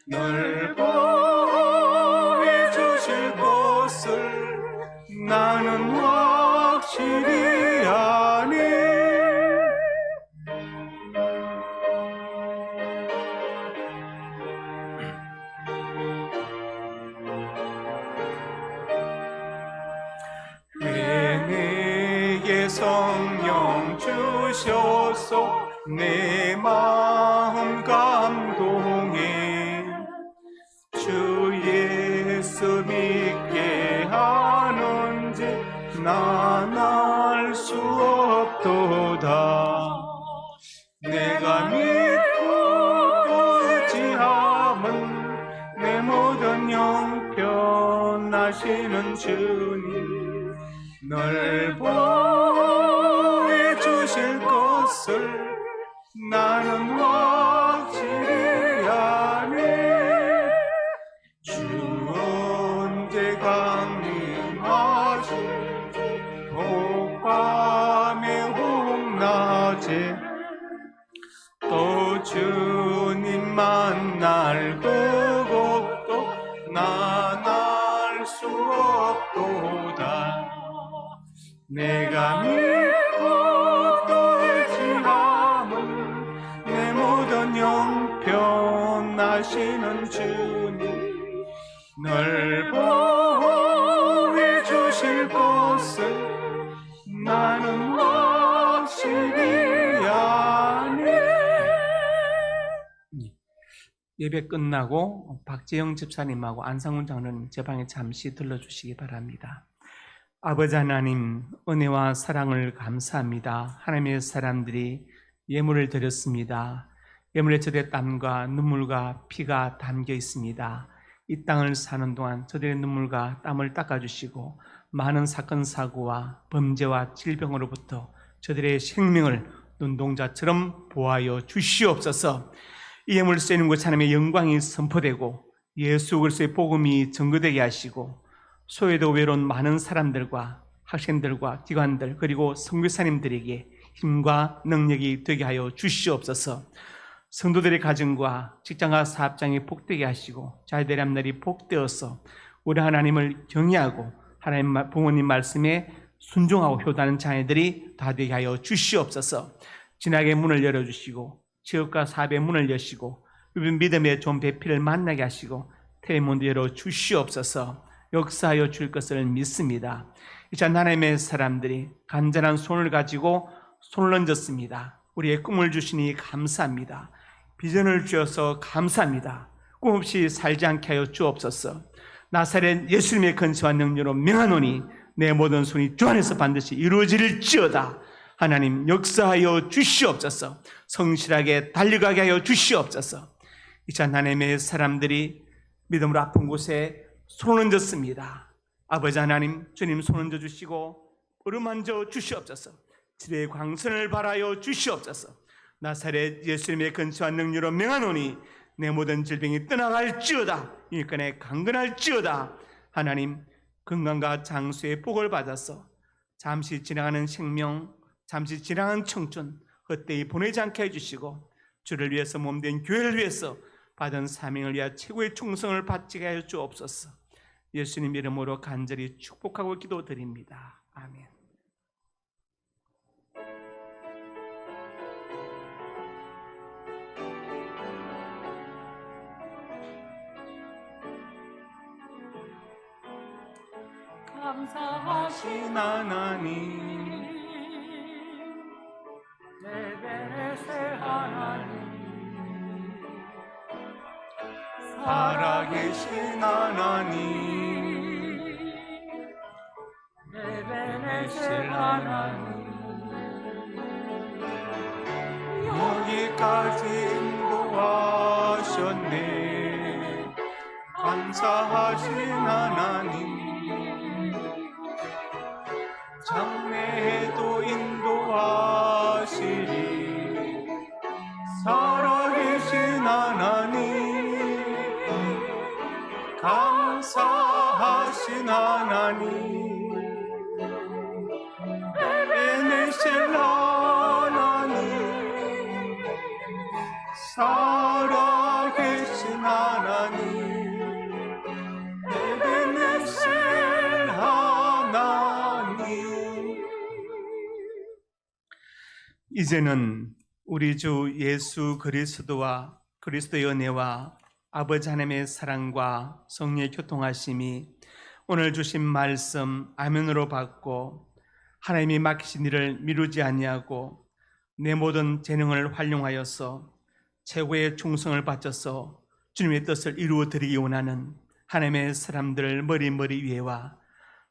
널 보호해 주실 것을 나는 확실히 아네. 왜 내게 성령 주셔서 내 마음 감동해 주 예수 믿게 하는지 난 알 수 없도다. 내가 믿고 의지함은 내 모든 형편하시는 주님 널 보호해 주실 것을 나는 확실히 아네. 주 언제 강림하실지 혹밤에 혹낮에 또 주님 만날 그것도 난 알 수 없도다. 내가 믿고 또 의지함은 내 모든 형편하시는 주님 널 보호해 주실 것을 나는 확실히 아네. 예배 끝나고 박재영 집사님하고 안상훈 장로님 제 방에 잠시 들러주시기 바랍니다. 아버지 하나님, 은혜와 사랑을 감사합니다. 하나님의 사람들이 예물을 드렸습니다. 예물에 저들의 땀과 눈물과 피가 담겨 있습니다. 이 땅을 사는 동안 저들의 눈물과 땀을 닦아주시고 많은 사건 사고와 범죄와 질병으로부터 저들의 생명을 눈동자처럼 보하여 주시옵소서. 이 예물을 쓰이는 곳 하나님의 영광이 선포되고 예수 그리스도의 복음이 증거되게 하시고 소외도 외로운 많은 사람들과 학생들과 기관들 그리고 선교사님들에게 힘과 능력이 되게 하여 주시옵소서. 성도들의 가정과 직장과 사업장이 복되게 하시고 자녀들의 앞날이 복되어서 우리 하나님을 경외하고 하나님 부모님 말씀에 순종하고 효도하는 자녀들이 다 되게 하여 주시옵소서. 진학의 문을 열어주시고 취업과 사업의 문을 여시고 믿음의 좋은 배필을 만나게 하시고 태문도 열어 주시옵소서. 역사하여 줄 것을 믿습니다. 이제 하나님의 사람들이 간절한 손을 가지고 손을 얹었습니다. 우리의 꿈을 주시니 감사합니다. 비전을 주셔서 감사합니다. 꿈 없이 살지 않게 하여 주옵소서. 나사렛 예수님의 근세와 능력으로 명하노니 내 모든 손이 주 안에서 반드시 이루어질지어다. 하나님 역사하여 주시옵소서. 성실하게 달려가게 하여 주시옵소서. 이제 하나님의 사람들이 믿음으로 아픈 곳에 손을 얹었습니다. 아버지 하나님, 주님 손을 얹어 주시고 어루만져 주시옵소서. 지혜의 광선을 발하여 주시옵소서. 나사렛 예수님의 근세와 능력으로 명하노니 내 모든 질병이 떠나갈지어다. 일간에 강건할지어다. 하나님, 건강과 장수의 복을 받아서 잠시 지나가는 생명, 잠시 지나가는 청춘 헛되이 보내지 않게 해주시고 주를 위해서 몸된 교회를 위해서 받은 사명을 위하여 최고의 충성을 바치게 하여 주옵소서. 예수님 이름으로 간절히 축복하고 기도드립니다. 아멘. 감사하신 하나님, 레베레셀 하나님, 살아계신 하나님, 레베레셀 하나님, 여기까지 인도하셨네. 감사하신 하나님, 장래에도 인도하시리. 살아계신 하나님, 감사하신 하나님, 에베네셀 하나님, 살아계신 하나님 에베네셀 하나님. 이제는 우리 주 예수 그리스도와 그리스도의 은혜와 아버지 하나님의 사랑과 성령의 교통하심이 오늘 주신 말씀 아멘으로 받고 하나님이 맡기신 일을 미루지 아니하고 내 모든 재능을 활용하여서 최고의 충성을 바쳐서 주님의 뜻을 이루어 드리기 원하는 하나님의 사람들 머리 위에와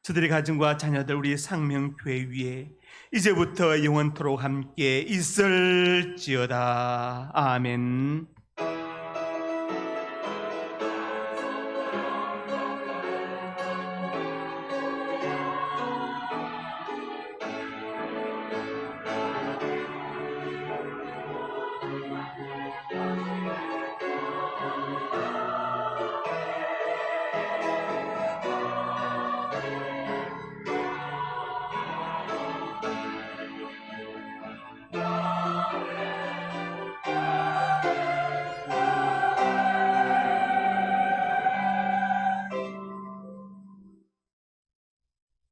저들의 가정과 자녀들 우리 상명교회 위에 이제부터 영원토록 함께 있을지어다. 아멘.